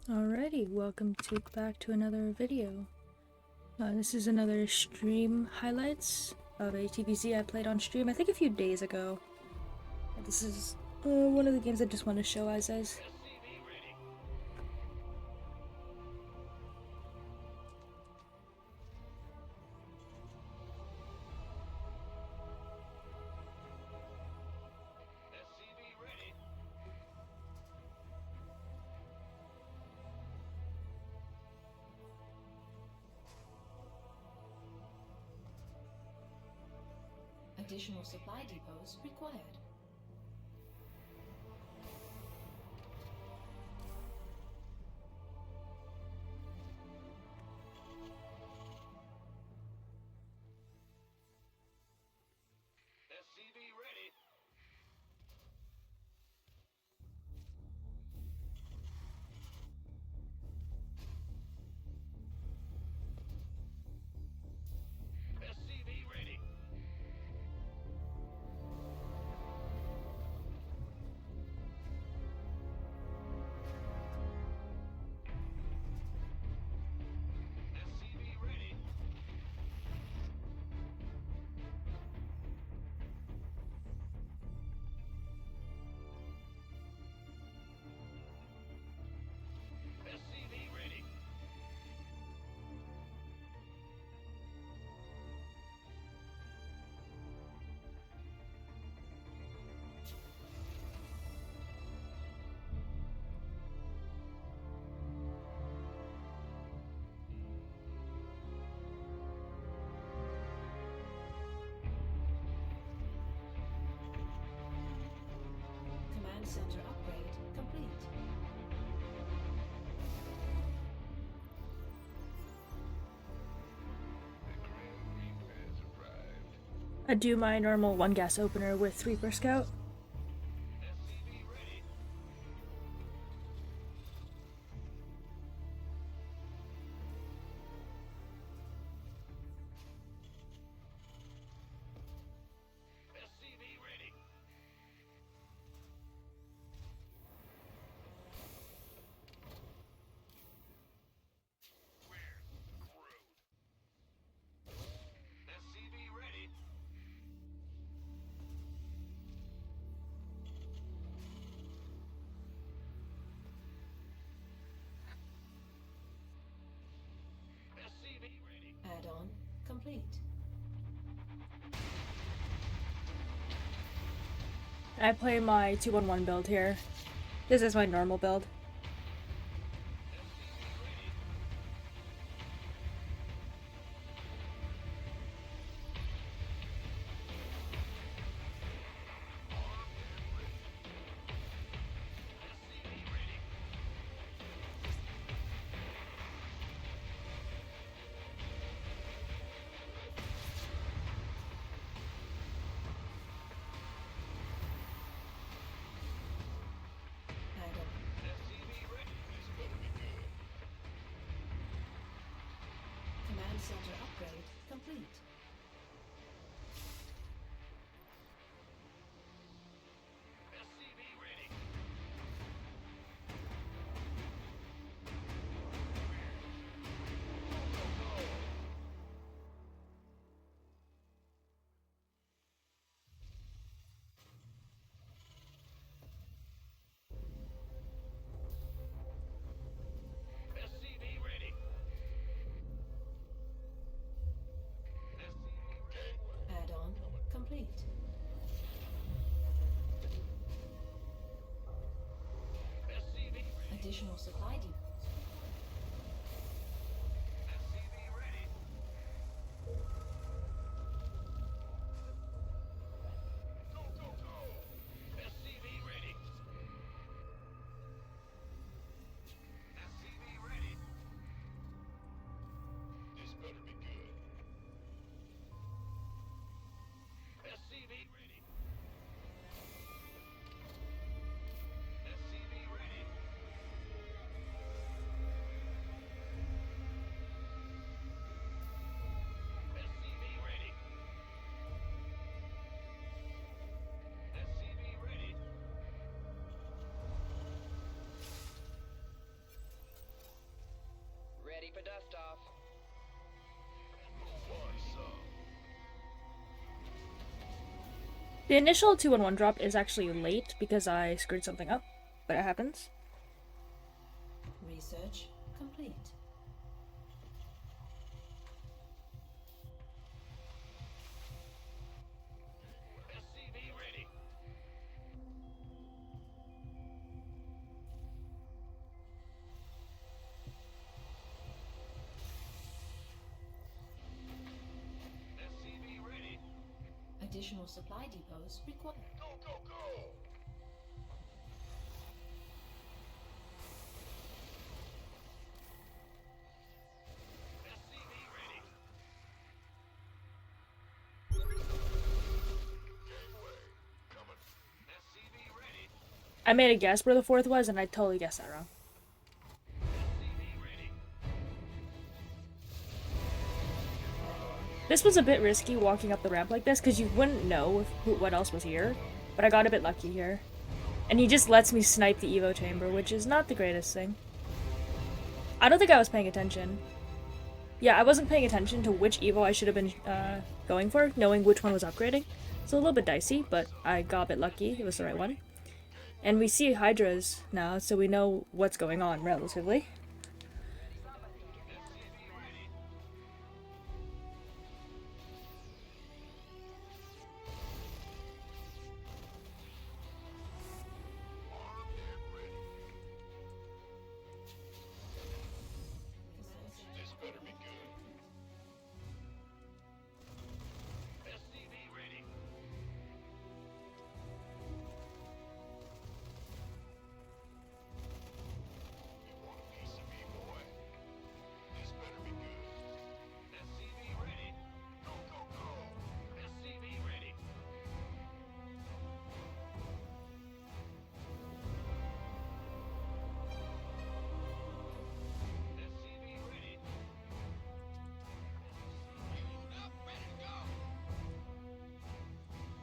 Alrighty, welcome back to another video. This is another stream highlights of a TvZ I played on stream, I think a few days ago. This is one of the games I just want to show as is. Additional supply depots required. Command center upgrade complete. I do my normal 1 gas opener with Reaper Scout. Add-on complete. I play my 2-1-1 build here. This is my normal build. Add-on. Command center upgrade complete. Add-on complete. Additional supply depots. The initial 2-1-1 drop is actually late because I screwed something up, but it happens. Research complete. SCV ready. SCV ready. Additional supply depots required. Go, go, go! SCV ready. Gangway coming. SCV ready. I made a guess where the 4th was, and I totally guessed that wrong. SCV ready. This was a bit risky walking up the ramp like this, because you wouldn't know what else was here, but I got a bit lucky here. And he just lets me snipe the Evo chamber, which is not the greatest thing. I don't think I was paying attention. Yeah, I wasn't paying attention to which Evo I should have been going for, knowing which one was upgrading. It's a little bit dicey, but I got a bit lucky. It was the right one. And we see Hydras now, so we know what's going on, relatively. This better be good. SCV ready. You want a piece of me, boy? This better be good. SCV ready. Go, go, go! SCV ready. SCV ready. Load up, ready to go. SCV ready.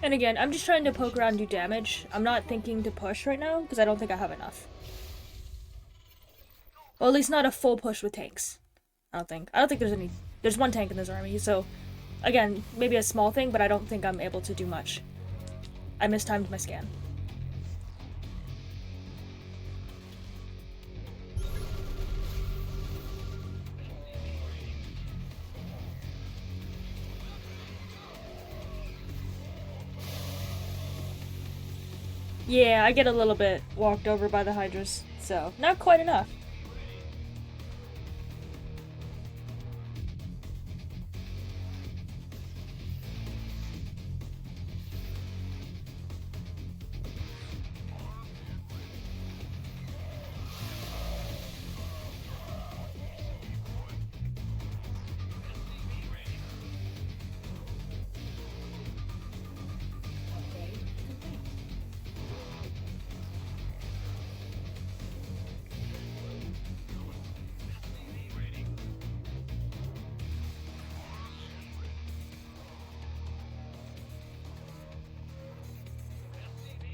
And again, I'm just trying to poke around and do damage. I'm not thinking to push right now, because I don't think I have enough. Well, at least not a full push with tanks. I don't think there's any... There's one tank in this army, so... Again, maybe a small thing, but I don't think I'm able to do much. I mistimed my scan. Yeah, I get a little bit walked over by the Hydras, so not quite enough.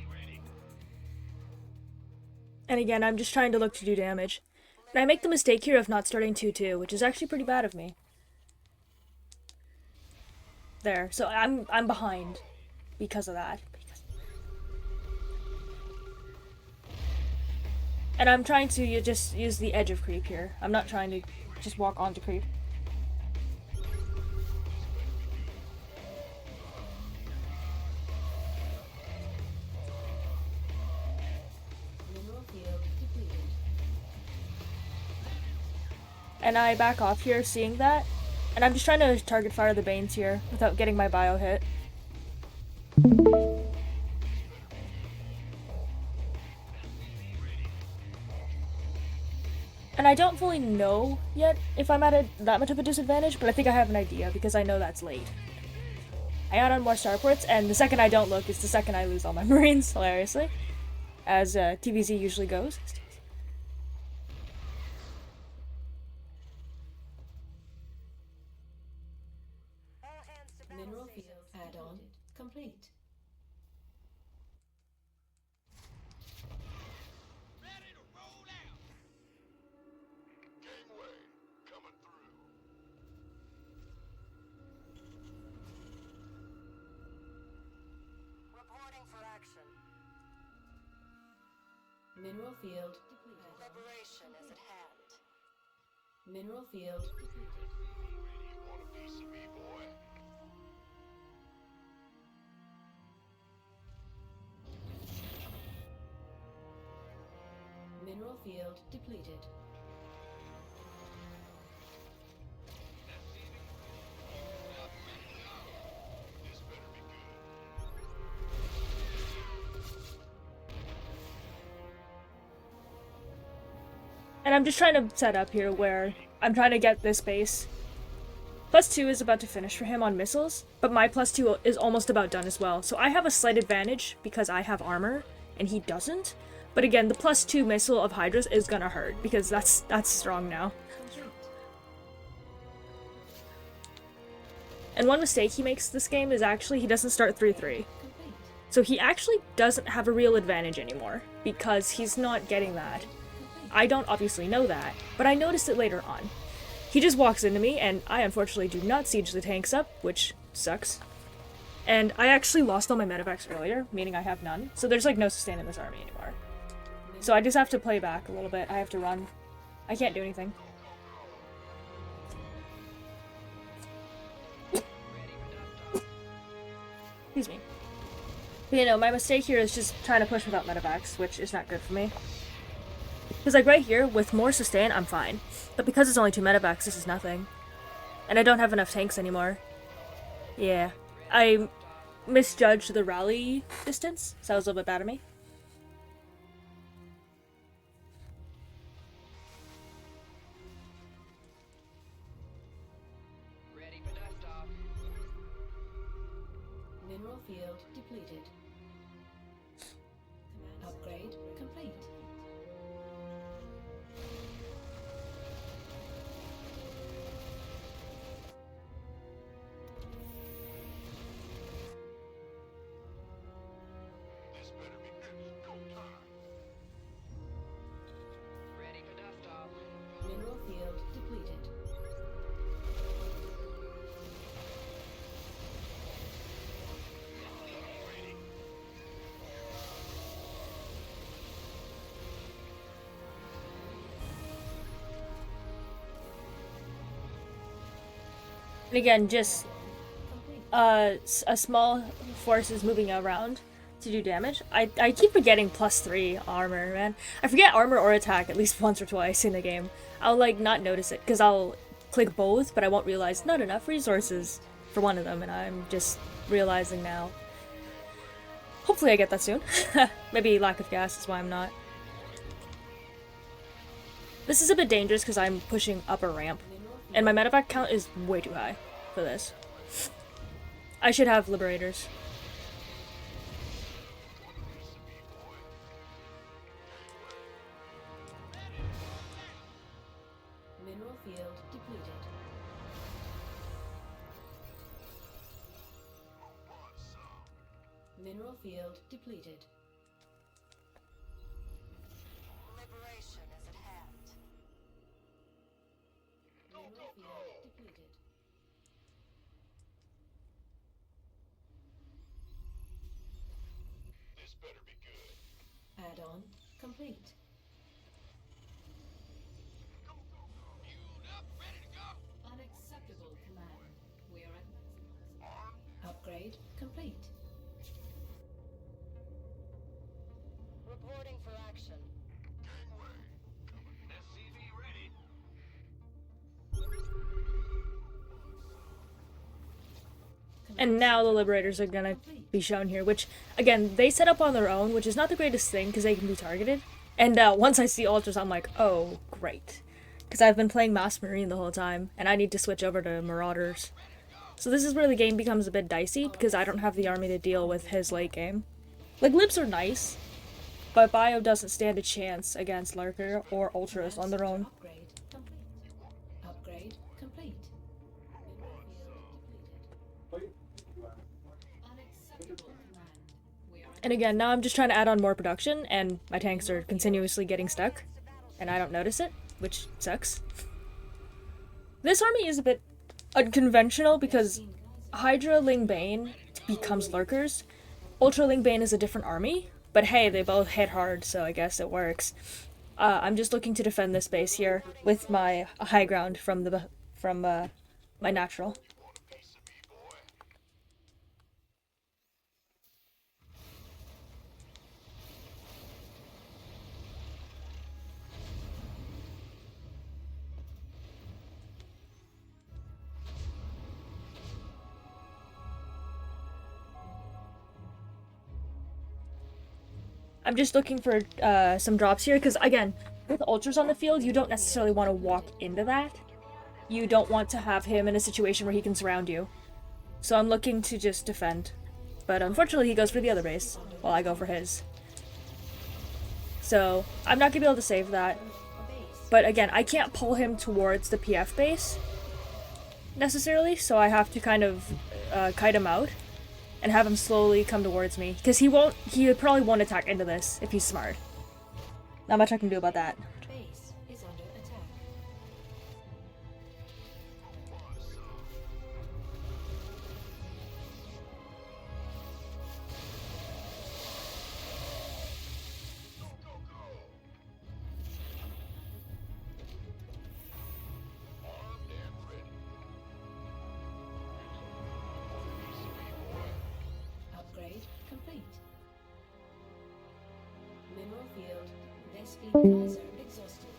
Upgrade complete. And again, I'm just trying to look to do damage. And I make the mistake here of not starting 2-2, which is actually pretty bad of me. There, so I'm behind because of that. And I'm trying to just use the edge of creep here. I'm not trying to just walk onto creep. Mineral field depleted. And I back off here seeing that. And I'm just trying to target fire the Banes here without getting my bio hit. And I don't fully know yet if I'm at that much of a disadvantage, but I think I have an idea because I know that's late. I add on more starports, and the second I don't look is the second I lose all my Marines, hilariously. As TvZ usually goes. Mineral field add-on complete. Ready to roll out. Gangway coming. Mineral field depleted. Liberation is at hand. Mineral field depleted. You want a piece of me, boy? Mineral field depleted. This better be good. And I'm just trying to set up here where I'm trying to get this base. +2 is about to finish for him on missiles, but my +2 is almost about done as well. So I have a slight advantage because I have armor and he doesn't. But again, the +2 missile of Hydra's is gonna hurt because that's strong now. Complete. And one mistake he makes this game is actually he doesn't start 3-3. Complete. So he actually doesn't have a real advantage anymore because he's not getting that. Complete. I don't obviously know that, but I noticed it later on. He just walks into me, and I unfortunately do not siege the tanks up, which sucks. And I actually lost all my medevacs earlier, meaning I have none, so there's like no sustain in this army anymore. So I just have to play back a little bit, I have to run. I can't do anything. Excuse me. But, you know, my mistake here is just trying to push without medevacs, which is not good for me. Because, like, right here, with more sustain, I'm fine. But because it's only 2 medevacs, this is nothing. And I don't have enough tanks anymore. Yeah. I misjudged the rally distance, so that was a little bit bad of me. Ready for dust off. Mineral field depleted. Upgrade complete. This better be good. Go time. Ready for dust off. Mineral field depleted. And again, just Complete. a small force is moving around to do damage. I keep forgetting +3 armor, man. I forget armor or attack at least once or twice in the game. I'll like not notice it because I'll click both, but I won't realize not enough resources for one of them, and I'm just realizing now. Hopefully I get that soon. Maybe lack of gas is why I'm not. This is a bit dangerous because I'm pushing up a ramp, and my medevac count is way too high for this. I should have liberators. Mineral field depleted. Mineral field depleted. Liberation is at hand. Mineral field depleted. This better be good. Add-on complete. Go, go, go. Queued up, ready to go. Unacceptable command. We are at Armed. upgrade complete. Reporting for action. Gangway. Coming. SCV ready. And now the liberators are gonna be shown here, which, again, they set up on their own, which is not the greatest thing, because they can be targeted. And once I see ultras, I'm like, oh, great. Because I've been playing Mass Marine the whole time, and I need to switch over to Marauders. So this is where the game becomes a bit dicey, because I don't have the army to deal with his late game. Like, libs are nice, but Bio doesn't stand a chance against Lurker or Ultras on their own. Upgrade complete. Upgrade complete. Mineral field depleted. Unacceptable command. We are And again, now I'm just trying to add on more production, and my tanks are continuously getting stuck, and I don't notice it, which sucks. This army is a bit unconventional because Hydra Ling Bane becomes Lurkers. Ultra Ling Bane is a different army, But hey, they both hit hard, so I guess it works. I'm just looking to defend this base here with my high ground from my natural. I'm just looking for some drops here, because again, with ultras on the field, you don't necessarily want to walk into that. You don't want to have him in a situation where he can surround you. So I'm looking to just defend. But unfortunately, he goes for the other base, while I go for his. So I'm not going to be able to save that. But again, I can't pull him towards the PF base, necessarily, so I have to kind of kite him out and have him slowly come towards me, because he probably won't attack into this if he's smart. Not much I can do about that. Base is under attack. Armed and ready. Upgrade complete. Mineral field. Vespine geyser exhausted.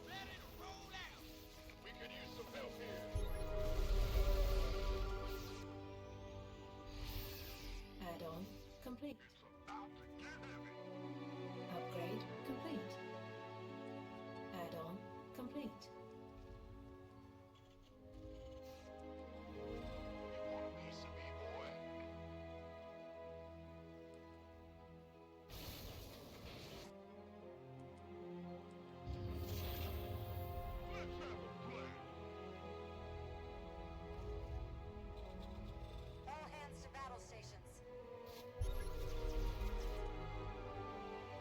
Ready to roll out. We could use some help here. Add-on complete. About to get heavy. Upgrade complete. Add-on complete. You want a piece of me, boy? Let's have a plan. All hands to battle stations.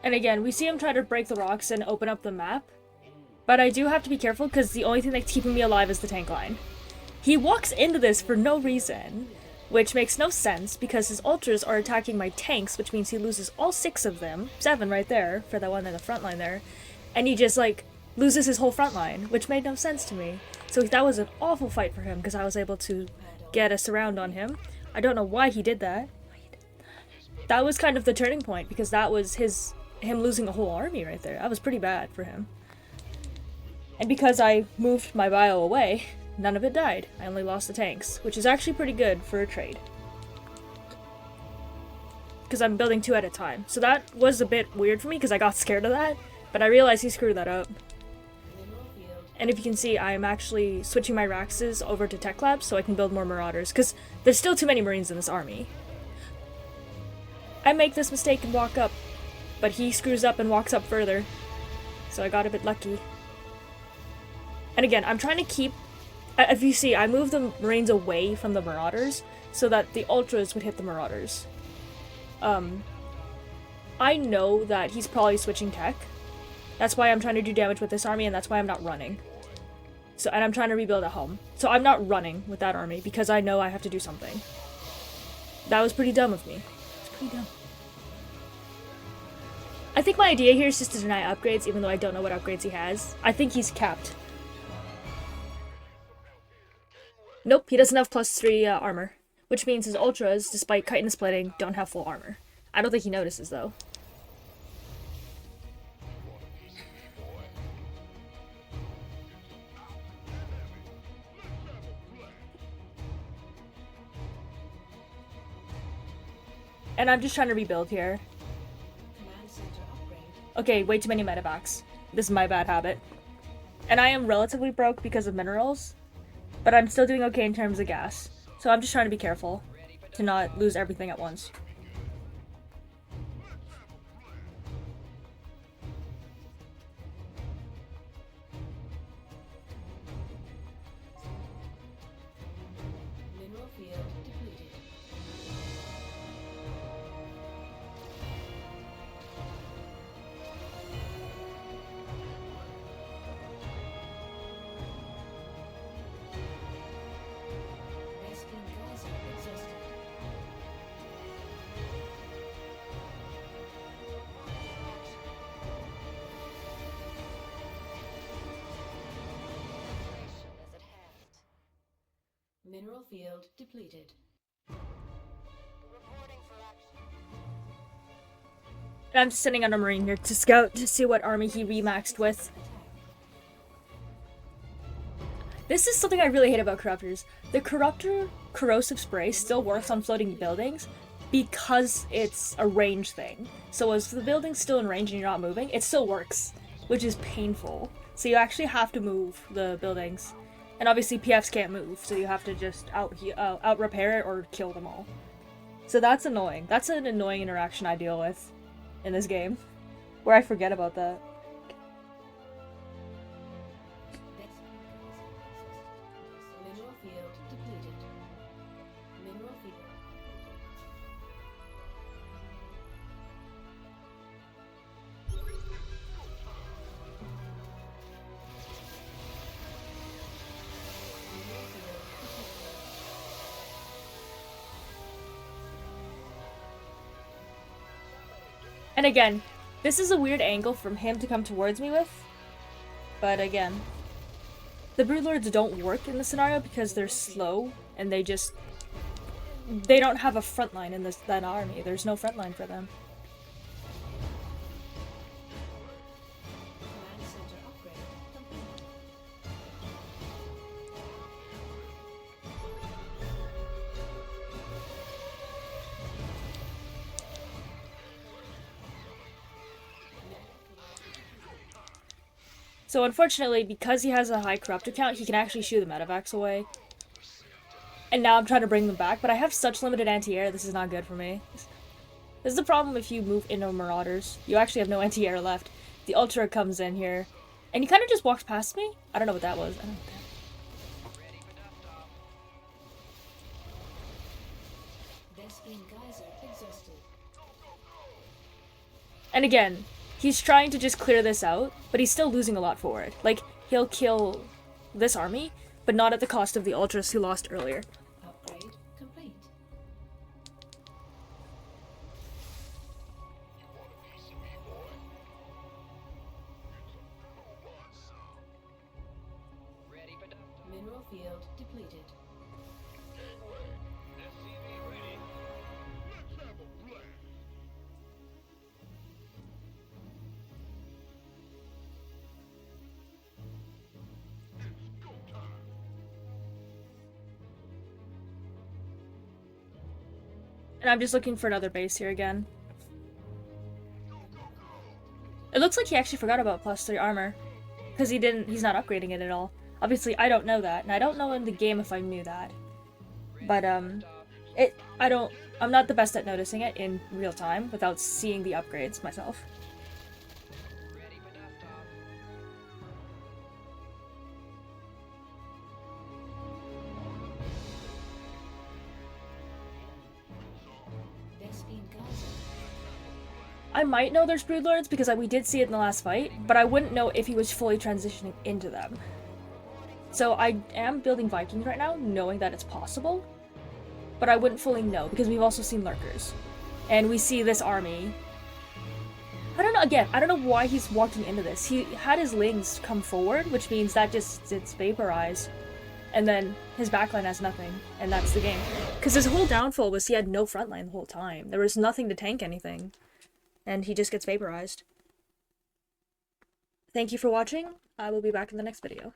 And again, we see him try to break the rocks and open up the map. But I do have to be careful, because the only thing that's keeping me alive is the tank line. He walks into this for no reason, which makes no sense, because his ultras are attacking my tanks, which means he loses all 6 of them, 7 right there, for that one in the front line there, and he just, like, loses his whole front line, which made no sense to me. So that was an awful fight for him, because I was able to get a surround on him. I don't know why he did that. That was kind of the turning point, because that was him losing a whole army right there. That was pretty bad for him. And because I moved my bio away, none of it died. I only lost the tanks, which is actually pretty good for a trade. Because I'm building 2 at a time. So that was a bit weird for me, because I got scared of that, but I realized he screwed that up. Mineral field. And if you can see, I'm actually switching my Raxes over to Tech Labs so I can build more Marauders, because there's still too many Marines in this army. I make this mistake and walk up, but he screws up and walks up further. So I got a bit lucky. And again, I'm trying to keep... If you see, I moved the Marines away from the Marauders so that the Ultras would hit the Marauders. I know that he's probably switching tech. That's why I'm trying to do damage with this army, and that's why I'm not running. So, and I'm trying to rebuild at home. So I'm not running with that army, because I know I have to do something. That was pretty dumb of me. It's pretty dumb. I think my idea here is just to deny upgrades, even though I don't know what upgrades he has. I think he's capped. Nope, he doesn't have +3 armor. Which means his ultras, despite kite and splitting, don't have full armor. I don't think he notices, though. And I'm just trying to rebuild here. Command center upgrade. Okay, way too many medevacs. This is my bad habit. And I am relatively broke because of minerals, but I'm still doing okay in terms of gas. So I'm just trying to be careful to not lose everything at once. Mineral field depleted. Vespine geyser exhausted. Mineral field depleted. Reporting for action. And I'm just sitting on a marine here to scout to see what army he remaxed with. This is something I really hate about Corruptors. The Corruptor corrosive spray still works on floating buildings because it's a range thing. So as the building's still in range and you're not moving, it still works, which is painful. So you actually have to move the buildings. And obviously PFs can't move, so you have to just out repair it or kill them all. So that's annoying. That's an annoying interaction I deal with in this game, where I forget about that. Mineral field depleted. Mineral field. And again, this is a weird angle from him to come towards me with. But again, the Broodlords don't work in this scenario because they're slow and they don't have a front line in that army. There's no front line for them. Command center upgrade complete. So unfortunately, because he has a high corruptor count, he can actually shoo the medevacs away. And now I'm trying to bring them back, but I have such limited anti-air, this is not good for me. This is the problem if you move into Marauders. You actually have no anti-air left. The Ultra comes in here, and he kind of just walks past me. I don't know what that was. I don't know what that Vespene geyser exhausted. And again, he's trying to just clear this out, but he's still losing a lot for it. Like, he'll kill this army, but not at the cost of the Ultras who lost earlier. Upgrade complete. You want a piece of me, boy? You want some? Ready for dust? Mineral field depleted. Gateway. SCV ready. Let's have a blast. It's go time. And I'm just looking for another base here again. It looks like he actually forgot about +3 armor. Because he's not upgrading it at all. Obviously, I don't know that, and I don't know in the game if I knew that. But, I'm not the best at noticing it in real time without seeing the upgrades myself. Ready for dust off. Vespene geyser. I might know there's Broodlords because we did see it in the last fight, but I wouldn't know if he was fully transitioning into them. So I am building Vikings right now, knowing that it's possible, but I wouldn't fully know because we've also seen Lurkers. And we see this army. I don't know, again, I don't know why he's walking into this. He had his Lings come forward, which means that just, it's vaporized. And then his backline has nothing, and that's the game. Because his whole downfall was he had no frontline the whole time. There was nothing to tank anything. And he just gets vaporized. Thank you for watching. I will be back in the next video.